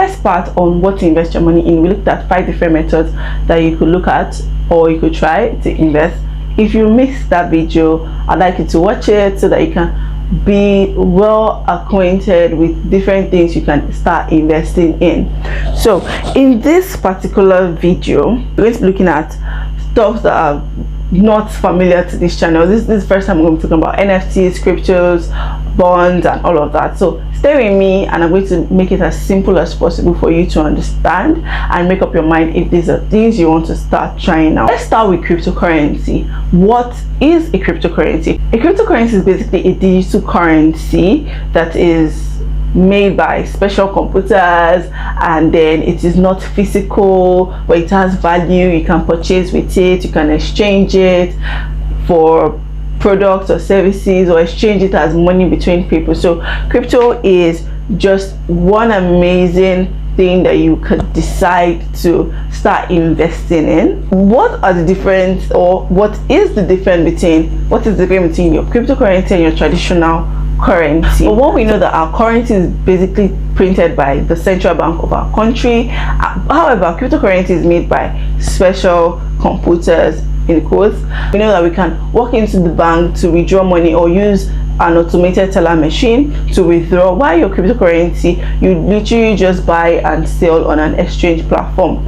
First part on what to invest your money in, we looked at 5 different methods that you could look at or you could try to invest. If you missed that video, I'd like you to watch it so that you can be well acquainted with different things you can start investing in. So in this particular video, we're going to be looking at stuff that are not familiar to this channel. This is the first time I'm going to be talking about NFTs, cryptos, bonds, and all of that. So stay with me, and I'm going to make it as simple as possible for you to understand and make up your mind if these are things you want to start trying now. Let's start with cryptocurrency. What is a cryptocurrency? A cryptocurrency is basically a digital currency that is made by special computers, and then it is not physical, but it has value. You can purchase with it, you can exchange it for products or services, or exchange it as money between people. So crypto is just one amazing thing that you could decide to start investing in. What are the difference, or what is the difference between your cryptocurrency and your traditional currency? But what we know that our currency is basically printed by the central bank of our country. However, cryptocurrency is made by special computers, in quotes. We know that we can walk into the bank to withdraw money or use an automated teller machine to withdraw, while your cryptocurrency, you literally just buy and sell on an exchange platform.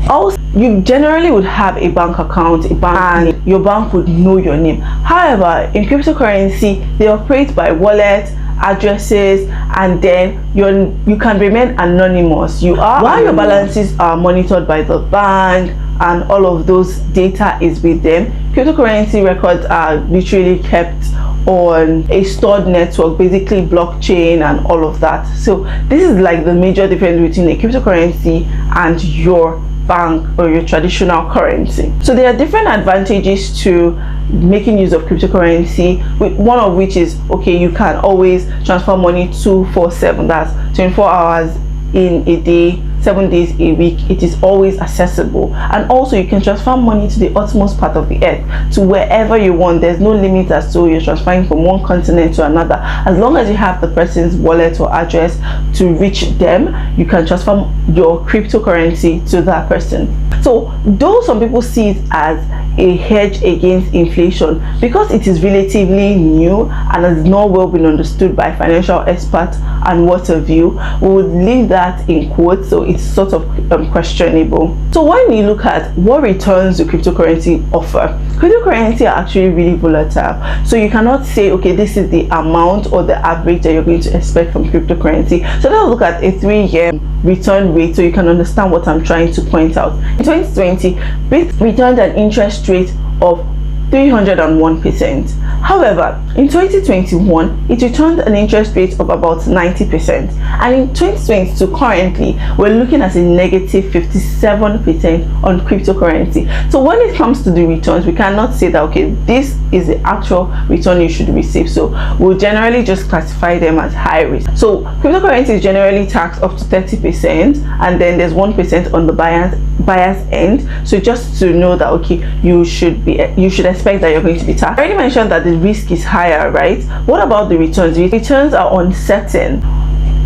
Also, you generally would have a bank account, and your bank would know your name. However, in cryptocurrency, they operate by wallets, addresses, and then you can remain anonymous. While your balances are monitored by the bank and all of those data is with them, cryptocurrency records are literally kept on a stored network, basically blockchain and all of that. So this is like the major difference between a cryptocurrency and your bank or your traditional currency. So there are different advantages to making use of cryptocurrency, with one of which is, okay, you can always transfer money 247, that's 24 hours in a day, 7 days a week. It is always accessible, and also you can transfer money to the utmost part of the earth, to wherever you want. There's no limit as to you're transferring from one continent to another. As long as you have the person's wallet or address to reach them, you can transfer your cryptocurrency to that person. So though some people see it as a hedge against inflation, because it is relatively new and has not well been understood by financial experts and what have you, we would leave that in quotes, so it's sort of questionable. So when you look at what returns the cryptocurrency offer, cryptocurrency are actually really volatile. So you cannot say, okay, this is the amount or the average that you're going to expect from cryptocurrency. So let's look at a 3-year return rate so you can understand what I'm trying to point out. In 2020, Bit returned an interest rate of 301%. However, in 2021, it returned an interest rate of about 90%, and in 2022 currently, we're looking at a negative 57% on cryptocurrency. So when it comes to the returns, we cannot say that, okay, this is the actual return you should receive. So we'll generally just classify them as high risk. So cryptocurrency is generally taxed up to 30%, and then there's 1% on the buyer's end. So just to know that, okay, you should expect that you're going to be taxed. I already mentioned that the risk is higher, right? What about the returns? The returns are uncertain.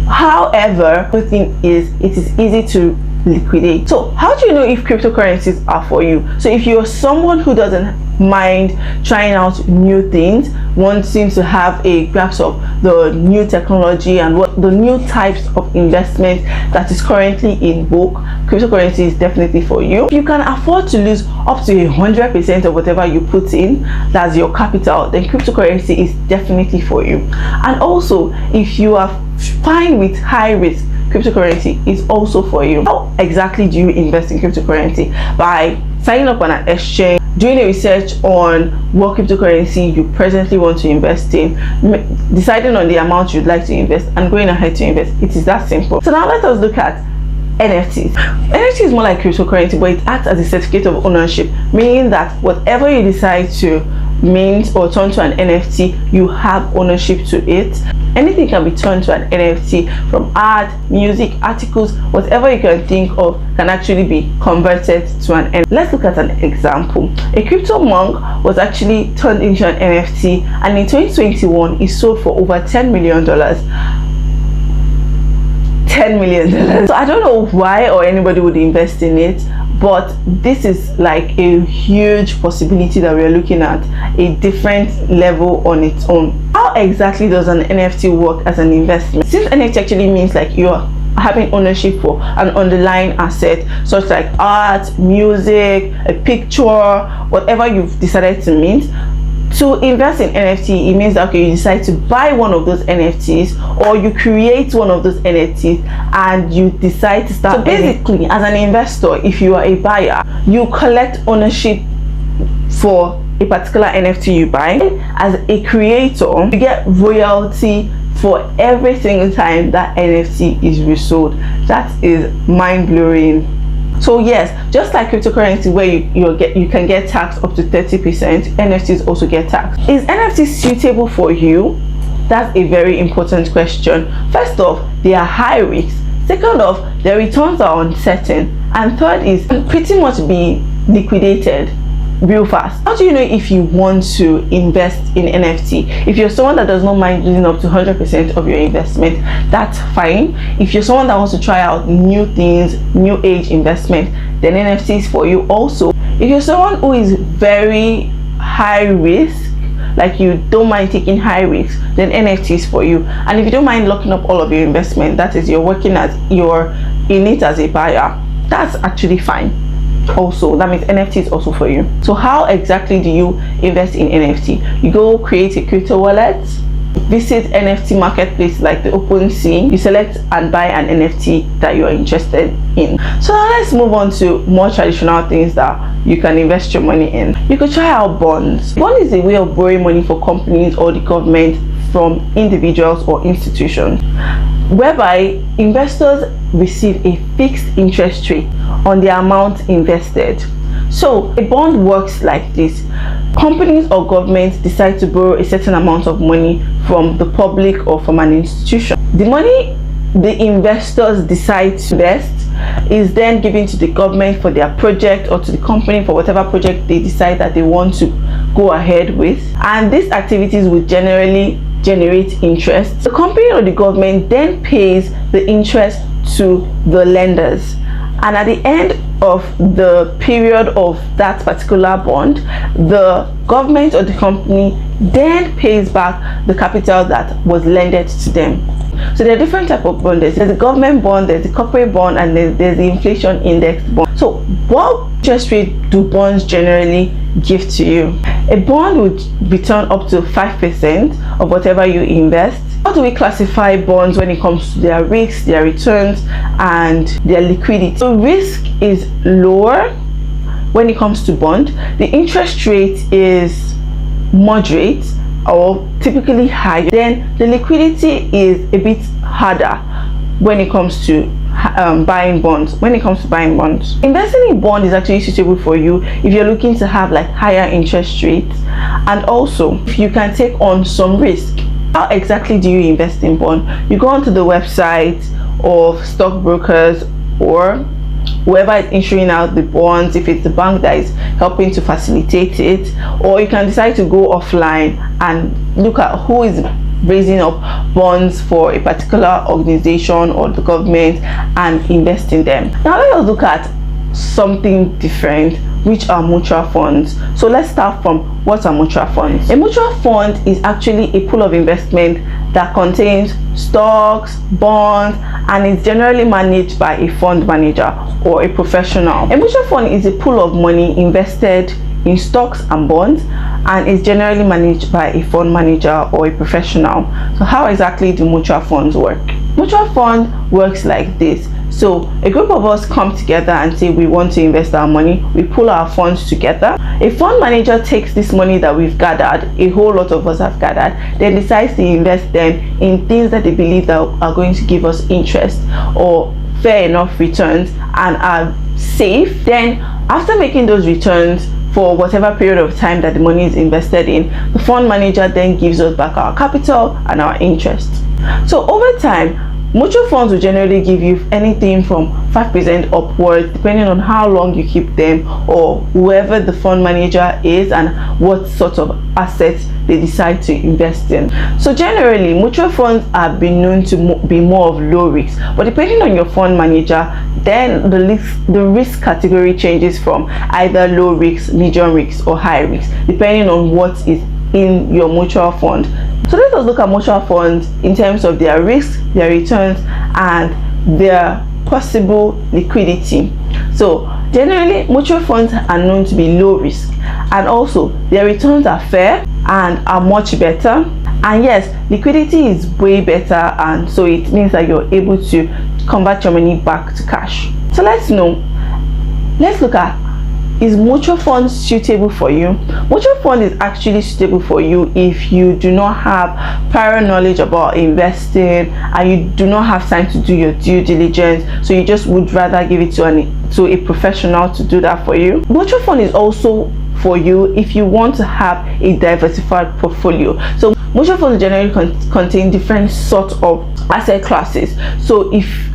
However, the thing is, it is easy to liquidate. So how do you know if cryptocurrencies are for you? So if you're someone who doesn't mind trying out new things, wanting to have a grasp of the new technology and what the new types of investment that is currently in vogue, cryptocurrency is definitely for you. If you can afford to lose up to 100% of whatever you put in, that's your capital, then cryptocurrency is definitely for you. And also, if you are fine with high risk, cryptocurrency is also for you. How exactly do you invest in cryptocurrency? By signing up on an exchange, doing a research on what cryptocurrency you presently want to invest in, deciding on the amount you'd like to invest, and going ahead to invest. It is that simple. So now let us look at NFTs. NFT is more like cryptocurrency, but it acts as a certificate of ownership, meaning that whatever you decide to mint or turn to an NFT, you have ownership to it. Anything can be turned to an NFT, from art, music, articles, whatever you can think of can actually be converted to an NFT. Let's look at an example. A crypto monk was actually turned into an NFT, and in 2021 it sold for over $10 million. $10 $10 million. So I don't know why or anybody would invest in it, but this is like a huge possibility that we're looking at, a different level on its own. How exactly does an NFT work as an investment? Since NFT actually means like you're having ownership for an underlying asset, such like art, music, a picture, whatever you've decided to mean. To invest in NFT, it means that okay, you decide to buy one of those NFTs, or you create one of those NFTs and you decide to start. So basically, as an investor, if you are a buyer, you collect ownership for a particular NFT you buy. As a creator, you get royalty for every single time that NFT is resold. That is mind-blowing. So yes, just like cryptocurrency where you can get taxed up to 30%, NFTs also get taxed. Is NFT suitable for you? That's a very important question. First off, they are high risk. Second off, their returns are uncertain. And third is pretty much be liquidated real fast. How do you know if you want to invest in NFT? If you're someone that does not mind losing up to 100% of your investment, that's fine. If you're someone that wants to try out new things, new age investment, then NFT is for you also. If you're someone who is very high risk, like you don't mind taking high risks, then NFT is for you. And if you don't mind locking up all of your investment, that is, you're in it as a buyer, that's actually fine. Also, that means NFT is also for you. So how exactly do you invest in NFT? You go create a crypto wallet, visit NFT marketplace like the OpenSea, you select and buy an NFT that you're interested in. So now let's move on to more traditional things that you can invest your money in. You could try out bonds. Bond is a way of borrowing money for companies or the government from individuals or institutions, whereby investors receive a fixed interest rate on the amount invested. So a bond works like this. Companies or governments decide to borrow a certain amount of money from the public or from an institution. The money the investors decide to invest is then given to the government for their project, or to the company for whatever project they decide that they want to go ahead with. And these activities will generally generate interest. The company or the government then pays the interest to the lenders, and at the end of the period of that particular bond, the government or the company then pays back the capital that was lended to them. So there are different types of bonds. There's the government bond, there's the corporate bond, and there's the inflation index bond. So what interest rate do bonds generally give to you? A bond would return up to 5% of whatever you invest. How do we classify bonds when it comes to their risks, their returns, and their liquidity? So risk is lower when it comes to bond. The interest rate is moderate or typically higher. Then the liquidity is a bit harder when it comes to buying bonds. Investing in bond is actually suitable for you if you're looking to have like higher interest rates, and also if you can take on some risk. How exactly do you invest in bond? You go onto the website of stockbrokers or whoever is issuing out the bonds, if it's the bank that is helping to facilitate it, or you can decide to go offline and look at who is raising up bonds for a particular organization or the government and invest in them. Now let us look at something different, which are mutual funds. So let's start from what are mutual funds. A mutual fund is actually a pool of investment that contains stocks, bonds, and is generally managed by a fund manager or a professional. A mutual fund is a pool of money invested in stocks and bonds and is generally managed by a fund manager or a professional. So how exactly do mutual funds work? Mutual fund works like this. So a group of us come together and say we want to invest our money. We pull our funds together. A fund manager takes this money that we've gathered, a whole lot of us have gathered, then decides to invest them in things that they believe that are going to give us interest or fair enough returns and are safe. Then after making those returns for whatever period of time that the money is invested in, the fund manager then gives us back our capital and our interest. So over time, Mutual funds will generally give you anything from 5% upwards, depending on how long you keep them or whoever the fund manager is and what sort of assets they decide to invest in. So generally, mutual funds have been known to be more of low risk, but depending on your fund manager, then the risk category changes from either low risk, medium risk, or high risk, depending on what is in your mutual fund. So let us look at mutual funds in terms of their risks, their returns, and their possible liquidity. So generally, mutual funds are known to be low risk, and also their returns are fair and are much better. And yes, liquidity is way better, and so it means that you're able to convert your money back to cash. So let's look at, is mutual funds suitable for you? Mutual fund is actually suitable for you if you do not have prior knowledge about investing and you do not have time to do your due diligence, so you just would rather give it to a professional to do that for you. Mutual fund is also for you if you want to have a diversified portfolio. So mutual funds generally contain different sorts of asset classes. So if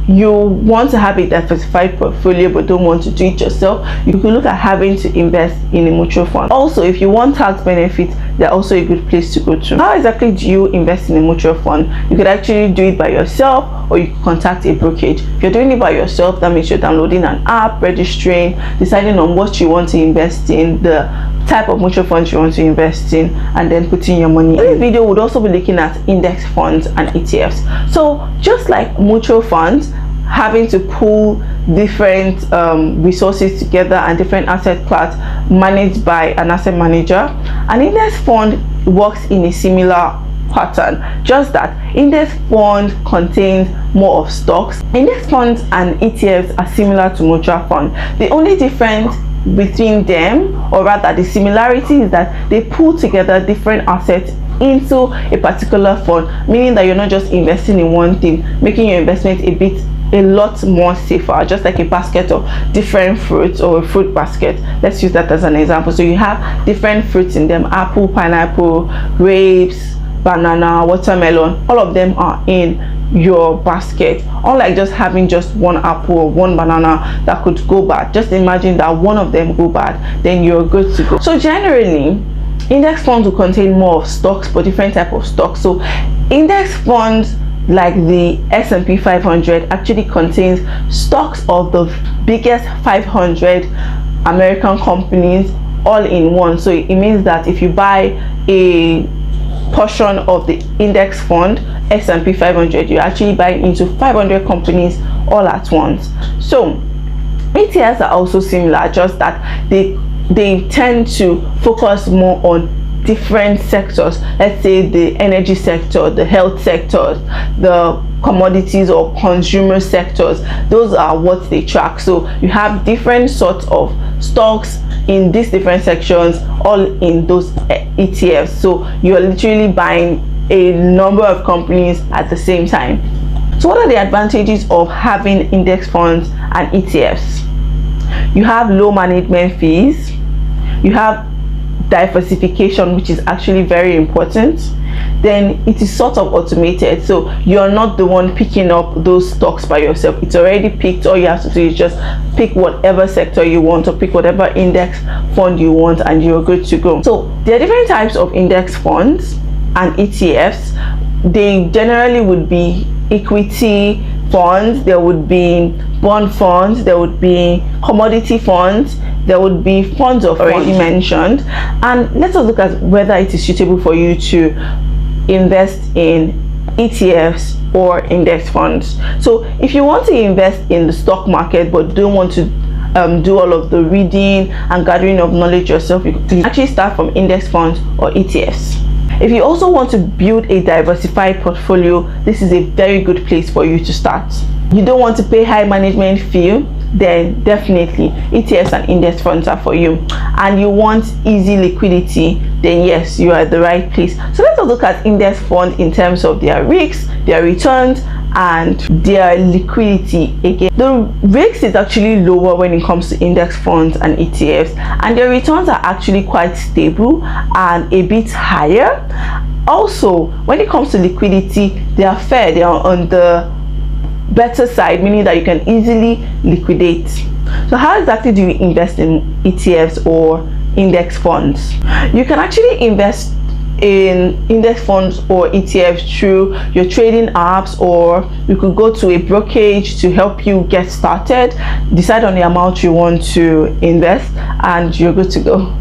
you want to have a diversified portfolio but don't want to do it yourself, you can look at having to invest in a mutual fund. Also, if you want tax benefits, they're also a good place to go to. How exactly do you invest in a mutual fund? You could actually do it by yourself, or you can contact a brokerage. If you're doing it by yourself, that means you're downloading an app, registering, deciding on what you want to invest in, the type of mutual funds you want to invest in, and then putting your money in. This video would also be looking at index funds and ETFs. So just like mutual funds, having to pull different resources together and different asset class managed by an asset manager, an index fund works in a similar pattern, just that index fund contains more of stocks. Index funds and ETFs are similar to mutual fund. The only difference between them, or rather the similarity, is that they pull together different assets into a particular fund, meaning that you're not just investing in one thing, making your investment a lot more safer, just like a basket of different fruits, or a fruit basket. Let's use that as an example. So you have different fruits in them: apple, pineapple, grapes, banana, watermelon. All of them are in your basket, unlike just having just one apple or one banana that could go bad. Just imagine that one of them go bad, then you're good to go. So generally, index funds will contain more of stocks, but different type of stocks. So index funds like the S&P 500 actually contains stocks of the biggest 500 American companies all in one. So it means that if you buy a portion of the index fund S&P 500, you're actually buying into 500 companies all at once. So ETFs are also similar, just that they tend to focus more on different sectors. Let's say the energy sector, the health sector, the commodities or consumer sectors. Those are what they track. So you have different sorts of stocks in these different sections, all in those ETFs. So you're literally buying a number of companies at the same time. So what are the advantages of having index funds and ETFs? You have low management fees, you have diversification, which is actually very important. Then it is sort of automated, so you're not the one picking up those stocks by yourself. It's already picked. All you have to do is just pick whatever sector you want, or pick whatever index fund you want, and you're good to go. So there are different types of index funds and ETFs. They generally would be equity funds, there would be bond funds, there would be commodity funds, there would be funds of already mentioned. And let us look at whether it is suitable for you to invest in ETFs or index funds. So if you want to invest in the stock market but don't want to do all of the reading and gathering of knowledge yourself, you can actually start from index funds or ETFs. If you also want to build a diversified portfolio, this is a very good place for you to start. You don't want to pay high management fee, then definitely ETFs and index funds are for you. And you want easy liquidity, then yes, you are at the right place. So let's look at index fund in terms of their risks, their returns, and their liquidity. Again, the risk is actually lower when it comes to index funds and ETFs, and their returns are actually quite stable and a bit higher. Also, when it comes to liquidity, they are fair, they are on the better side, meaning that you can easily liquidate. So how exactly do you invest in ETFs or index funds? You can actually invest in index funds or ETFs through your trading apps, or you could go to a brokerage to help you get started, decide on the amount you want to invest, and you're good to go.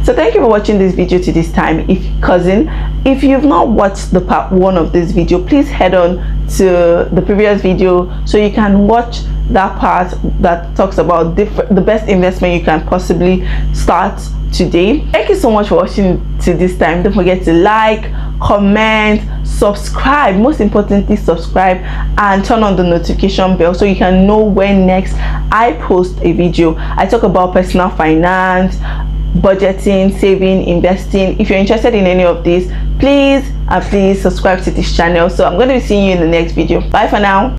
So thank you for watching this video to this time. If you've not watched the part 1 of this video, please head on to the previous video so you can watch that part that talks about the best investment you can possibly start today. Thank you so much for watching to this time. Don't forget to like, comment, subscribe, most importantly subscribe, and turn on the notification bell so you can know when next I post a video. I talk about personal finance, budgeting, saving, investing. If you're interested in any of these, please subscribe to this channel. So I'm going to be seeing you in the next video. Bye for now.